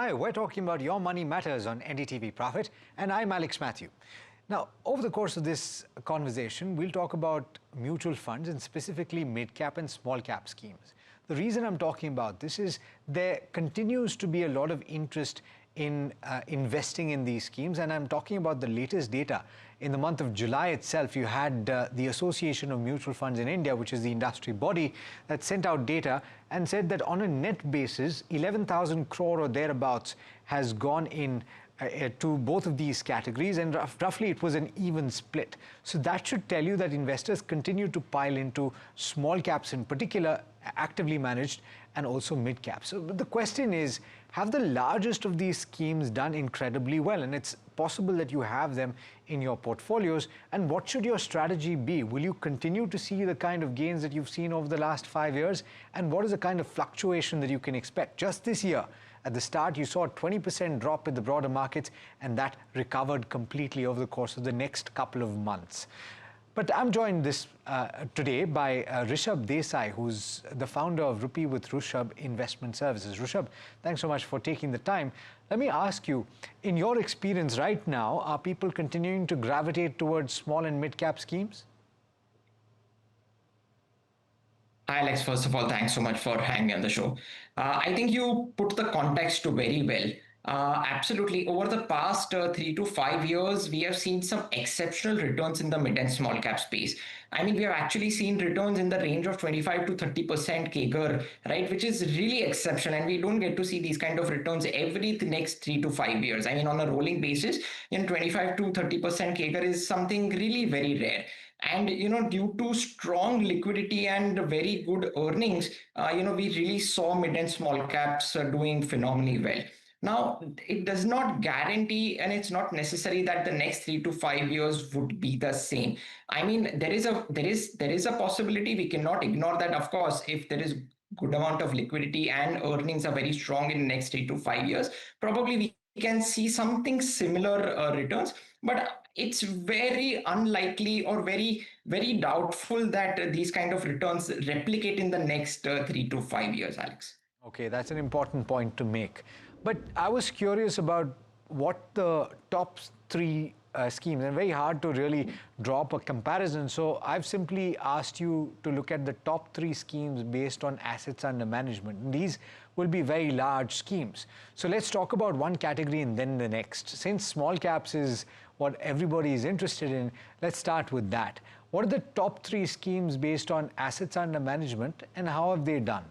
Hi, we're talking about Your Money Matters on NDTV Profit, and I'm Alex Matthew. Now, over the course of this conversation, we'll talk about mutual funds and specifically mid-cap and small-cap schemes. The reason I'm talking about this is there continues to be a lot of interest in investing in these schemes, and I'm talking about the latest data. In the month of July itself, you had the Association of Mutual Funds in India, which is the industry body, that sent out data and said that on a net basis, 11,000 crore or thereabouts has gone in to both of these categories, and roughly it was an even split. So that should tell you that investors continue to pile into small caps in particular, actively managed, and also mid caps. So the question is, have the largest of these schemes done incredibly well? And it's possible that you have them in your portfolios. And what should your strategy be? Will you continue to see the kind of gains that you've seen over the last 5 years? And what is the kind of fluctuation that you can expect? Just this year, at the start, you saw a 20% drop in the broader markets, and that recovered completely over the course of the next couple of months. But I'm joined today by Rushabh Desai, who's the founder of Rupee with Rushabh Investment Services. Rushabh, thanks so much for taking the time. Let me ask you, in your experience right now, are people continuing to gravitate towards small and mid-cap schemes? Hi, Alex. First of all, thanks so much for having me on the show. I think you put the context to very well. Absolutely. Over the past 3 to 5 years, we have seen some exceptional returns in the mid and small cap space. I mean, we have actually seen returns in the range of 25 to 30% CAGR, right? Which is really exceptional. And we don't get to see these kind of returns every next 3 to 5 years. I mean, on a rolling basis, 25 to 30% CAGR is something really very rare. And due to strong liquidity and very good earnings, we really saw mid and small caps doing phenomenally well. Now, it does not guarantee, and it's not necessary that the next 3 to 5 years would be the same. I mean, there is a possibility. We cannot ignore that. Of course, if there is good amount of liquidity and earnings are very strong in the next 3 to 5 years, probably we can see something similar returns. But it's very unlikely or very, very doubtful that these kind of returns replicate in the next 3 to 5 years, Alex. Okay, that's an important point to make. But I was curious about what the top three schemes, and very hard to really draw up a comparison. So I've simply asked you to look at the top three schemes based on assets under management. And these will be very large schemes. So let's talk about one category and then the next. Since small caps is what everybody is interested in, let's start with that. What are the top three schemes based on assets under management, and how have they done?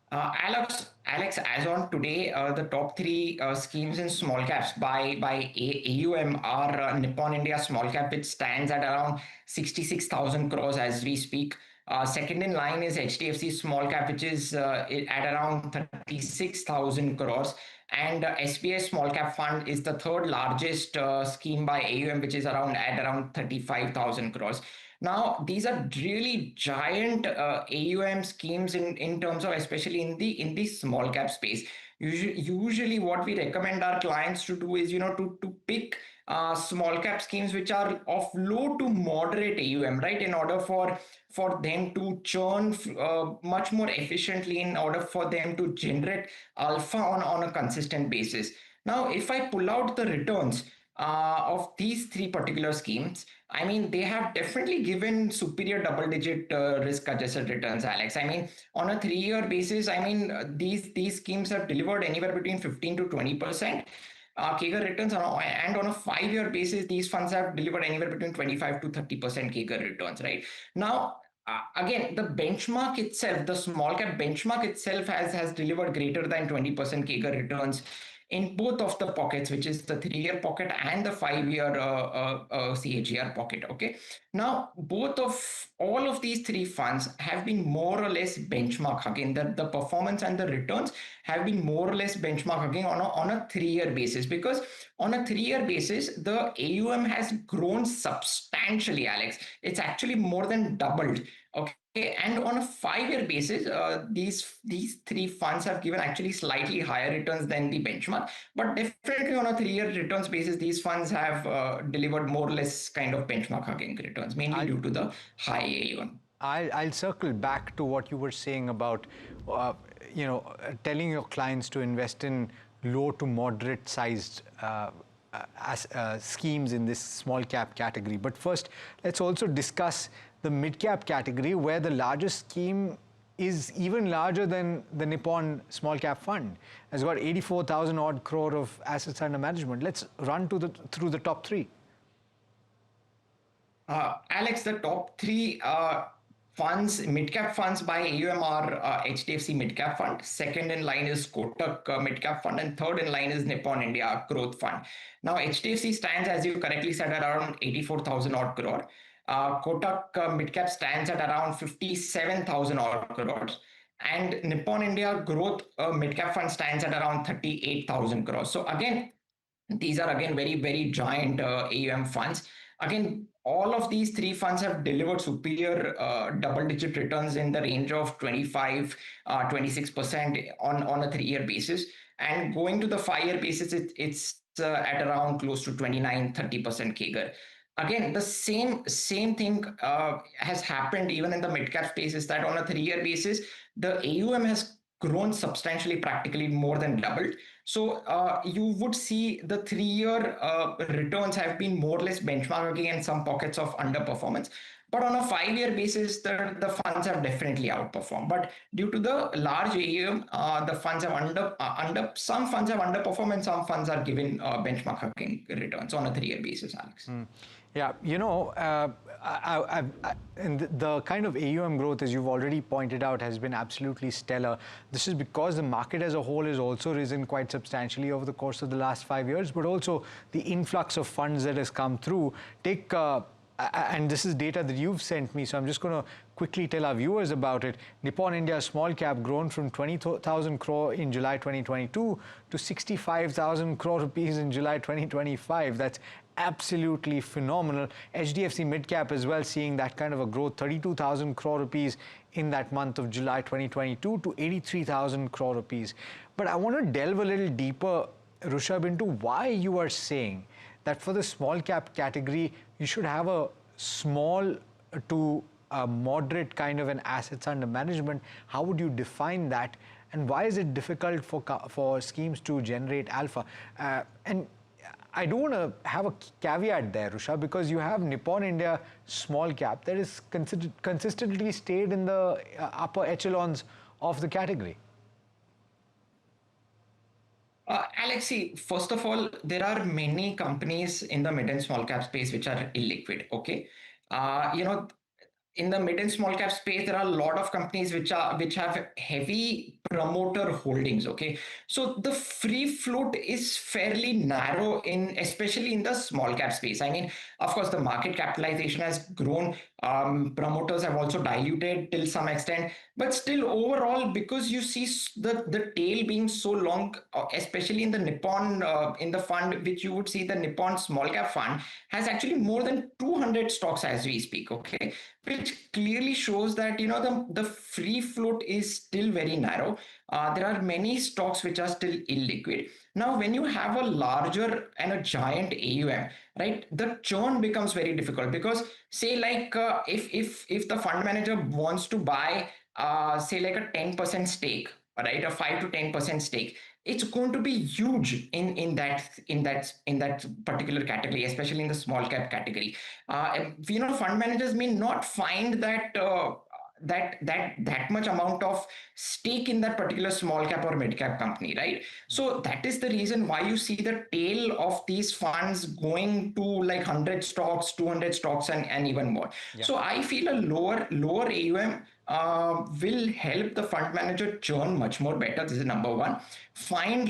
Alex, as on today, the top three schemes in small caps by AUM are Nippon India Small Cap, which stands at around 66,000 crores as we speak. Second in line is HDFC Small Cap, which is at around 36,000 crores. And SBI Small Cap Fund is the third largest scheme by AUM, which is at around 35,000 crores. Now, these are really giant AUM schemes in terms of, especially in the small cap space. Usually what we recommend our clients to do is, to pick small cap schemes which are of low to moderate AUM, right? In order for them to churn much more efficiently, in order for them to generate alpha on a consistent basis. Now, if I pull out the returns of these three particular schemes, I mean, they have definitely given superior double-digit risk-adjusted returns, Alex. I mean, on a 3-year basis, I mean, these schemes have delivered anywhere between 15 to 20% CAGR returns, and on a 5-year basis, these funds have delivered anywhere between 25 to 30% CAGR returns, right? Now, again, the benchmark itself, the small cap benchmark itself has delivered greater than 20% CAGR returns in both of the pockets, which is the 3-year pocket and the 5-year CAGR pocket. Okay. Now, all of these three funds have been more or less benchmark hugging. The performance and the returns have been more or less benchmark hugging on a 3-year basis, because on a 3-year basis, the AUM has grown substantially, Alex. It's actually more than doubled. Okay. And on a 5-year basis, these three funds have given actually slightly higher returns than the benchmark, but definitely on a 3-year returns basis, these funds have delivered more or less kind of benchmark hugging returns, mainly due to the high AUM. I'll circle back to what you were saying about telling your clients to invest in low to moderate sized schemes in this small cap category. But first, let's also discuss the mid cap category, where the largest scheme is even larger than the Nippon Small Cap Fund. Has got 84,000 odd crore of assets under management. Let's run through the top three. Alex, the top three funds, mid-cap funds by AUM are HDFC Mid-Cap Fund. Second in line is Kotak Mid-Cap Fund, and third in line is Nippon India Growth Fund. Now, HDFC stands, as you correctly said, around 84,000 odd crore. Kotak Midcap stands at around 57,000 odd crores. And Nippon India Growth Midcap Fund stands at around 38,000 crores. So again, these are again very giant AUM funds. Again, all of these three funds have delivered superior double-digit returns in the range of 25, 26% on a 3-year basis. And going to the 5-year basis, it's at around close to 29, 30% CAGR. Again, the same thing has happened even in the mid-cap space, is that on a 3-year basis, the AUM has grown substantially, practically more than doubled. So you would see the 3-year returns have been more or less benchmarking and some pockets of underperformance. But on a 5-year basis, the funds have definitely outperformed. But due to the large AUM, the funds have some funds have underperformed and some funds are given benchmarking returns on a 3-year basis, Alex. Yeah, and the kind of AUM growth, as you've already pointed out, has been absolutely stellar. This is because the market as a whole has also risen quite substantially over the course of the last 5 years, but also the influx of funds that has come through. And this is data that you've sent me, so I'm just going to quickly tell our viewers about it. Nippon India Small Cap grown from 20,000 crore in July 2022 to 65,000 crore rupees in July 2025. That's absolutely phenomenal. HDFC Midcap as well, seeing that kind of a growth, 32,000 crore rupees in that month of July 2022 to 83,000 crore rupees. But I want to delve a little deeper, Rushabh, into why you are saying that for the small cap category, you should have a small to a moderate kind of an assets under management. How would you define that? And why is it difficult for schemes to generate alpha? And I do want to have a caveat there, Rushabh, because you have Nippon India Small Cap that is consistently stayed in the upper echelons of the category. Alexi, first of all, there are many companies in the mid and small cap space which are illiquid. Okay, in the mid and small cap space, there are a lot of companies which have heavy promoter holdings. Okay, so the free float is fairly narrow especially in the small cap space. I mean, of course, the market capitalization has grown. Promoters have also diluted till some extent, but still overall, because you see the tail being so long, especially in the Nippon in the fund, which you would see the Nippon Small Cap Fund has actually more than 200 stocks as we speak. Okay, which clearly shows that the free float is still very narrow. There are many stocks which are still illiquid. Now, when you have a larger and a giant AUM, right, the churn becomes very difficult, because say like if the fund manager wants to buy say like a 10% stake, right, a 5 to 10% stake, it's going to be huge in that particular category, especially in the small cap category. Fund managers may not find that that much amount of stake in that particular small cap or mid cap company, right? So that is the reason why you see the tail of these funds going to like 100 stocks, 200 stocks, and even more. Yeah. So I feel a lower AUM will help the fund manager churn much more better. This is number one. Find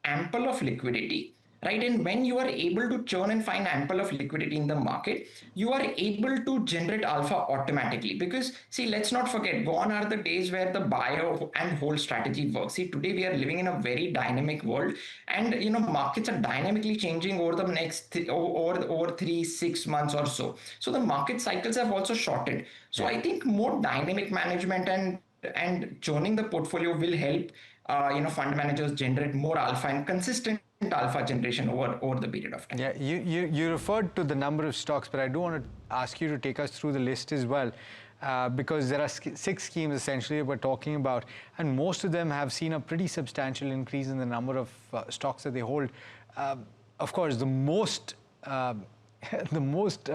ample of liquidity, right? And when you are able to churn and find ample of liquidity in the market, you are able to generate alpha automatically. Because see, let's not forget, gone are the days where the buy and hold strategy works. See, today we are living in a very dynamic world, and markets are dynamically changing over the next over 3-6 months or so. So the market cycles have also shortened. So I think more dynamic management and churning the portfolio will help fund managers generate more alpha and consistent alpha generation over the period of time. Yeah, you referred to the number of stocks, but I do want to ask you to take us through the list as well. because there are 6 schemes essentially we're talking about, and most of them have seen a pretty substantial increase in the number of stocks that they hold. Of course, the most the most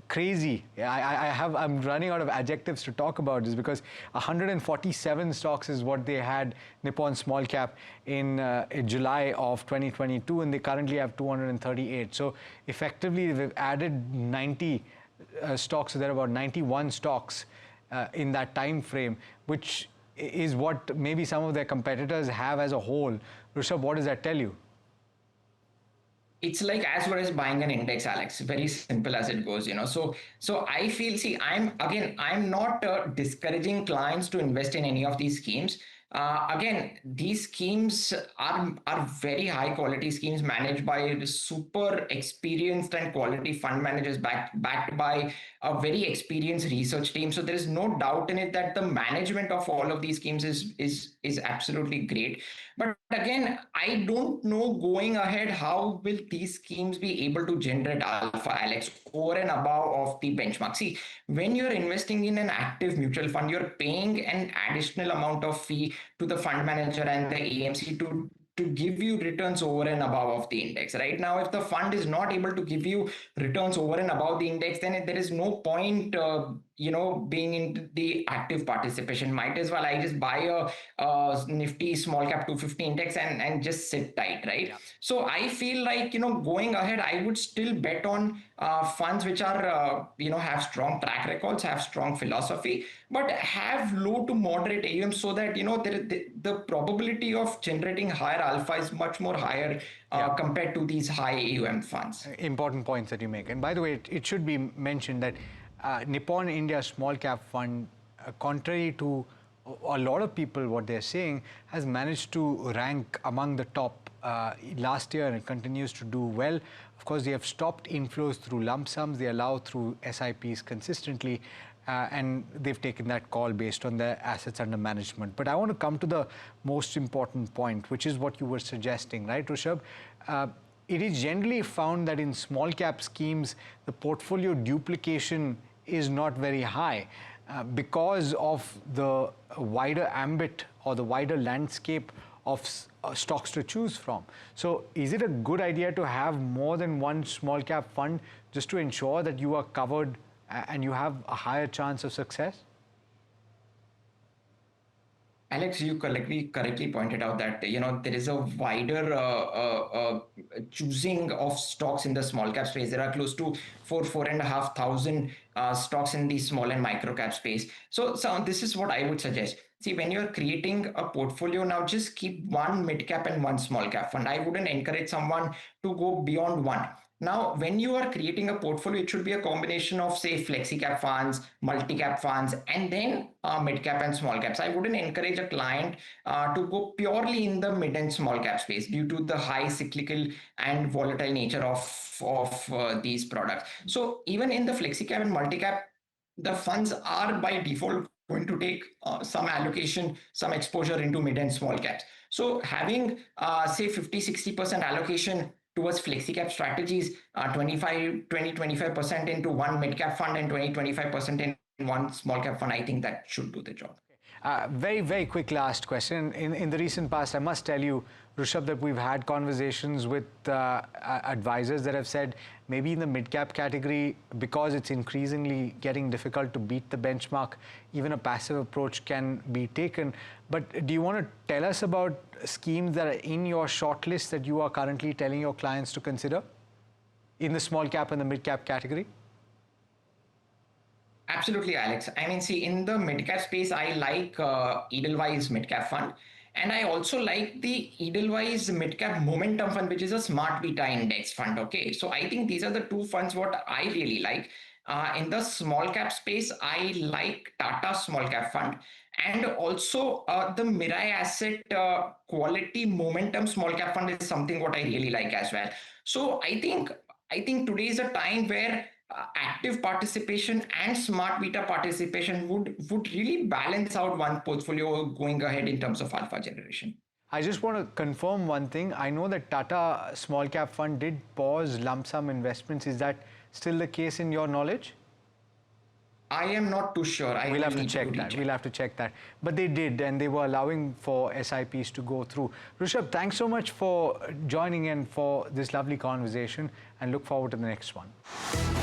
crazy. I'm running out of adjectives to talk about this, because 147 stocks is what they had, Nippon Small Cap, in July of 2022, and they currently have 238. So effectively, they've added 90 stocks. So there are about 91 stocks in that time frame, which is what maybe some of their competitors have as a whole. Rushabh, what does that tell you? It's like as well as buying an index, Alex. Very simple as it goes, So I feel, see, I'm not discouraging clients to invest in any of these schemes. Again, these schemes are very high quality schemes managed by super experienced and quality fund managers, backed by a very experienced research team. So there is no doubt in it that the management of all of these schemes is absolutely great. But again, I don't know going ahead how will these schemes be able to generate alpha, Alex, over and above of the benchmark. See, when you're investing in an active mutual fund, you're paying an additional amount of fee to the fund manager and the AMC to give you returns over and above of the index. Right now, if the fund is not able to give you returns over and above the index, then there is no point being in the active participation. Might as well I just buy a nifty small cap 250 index and just sit tight, right? Yeah. So I feel like, going ahead, I would still bet on funds which are have strong track records, have strong philosophy, but have low to moderate AUM, so that the probability of generating higher alpha is much more higher compared to these high AUM funds. Important points that you make. And by the way, it should be mentioned that Nippon India Small Cap Fund, contrary to a lot of people what they're saying, has managed to rank among the top last year, and it continues to do well. Of course, they have stopped inflows through lump sums. They allow through SIPs consistently, and they've taken that call based on their assets under management. But I want to come to the most important point, which is what you were suggesting, right, Rushabh? It is generally found that in small cap schemes, the portfolio duplication is not very high because of the wider ambit or the wider landscape of stocks to choose from. So is it a good idea to have more than one small cap fund just to ensure that you are covered and you have a higher chance of success? Alex, you correctly pointed out that there is a wider choosing of stocks in the small cap space. There are close to 4,500 stocks in the small and micro cap space. So this is what I would suggest. See, when you're creating a portfolio now, just keep one mid cap and one small cap fund. I wouldn't encourage someone to go beyond one. Now, when you are creating a portfolio, it should be a combination of, say, flexi cap funds, multi cap funds, and then mid cap and small caps. I wouldn't encourage a client to go purely in the mid and small cap space due to the high cyclical and volatile nature of these products. So even in the flexi cap and multi cap, the funds are by default going to take some allocation, some exposure into mid and small caps. So having say 50-60% allocation towards flexi cap strategies, 25% into one mid cap fund and 25% in one small cap fund, I think that should do the job. Very, very quick last question. In the recent past, I must tell you, Rushabh, that we've had conversations with advisors that have said maybe in the mid-cap category, because it's increasingly getting difficult to beat the benchmark, even a passive approach can be taken. But do you want to tell us about schemes that are in your shortlist that you are currently telling your clients to consider in the small cap and the mid-cap category? Absolutely, Alex. I mean, see, in the mid-cap space, I like Edelweiss mid-cap fund. And I also like the Edelweiss mid-cap momentum fund, which is a smart beta index fund. Okay, so I think these are the two funds what I really like. In the small cap space, I like Tata small cap fund, and also the Mirai asset quality momentum small cap fund is something what I really like as well. So I think today is a time where active participation and smart beta participation would really balance out one portfolio going ahead in terms of alpha generation. I just want to confirm one thing. I know that Tata Small Cap Fund did pause lump sum investments. Is that still the case in your knowledge? I am not too sure. I We'll will have to need check that. recheck. We'll have to check that. But they did, and they were allowing for SIPs to go through. Rushabh, thanks so much for joining in for this lovely conversation, and look forward to the next one.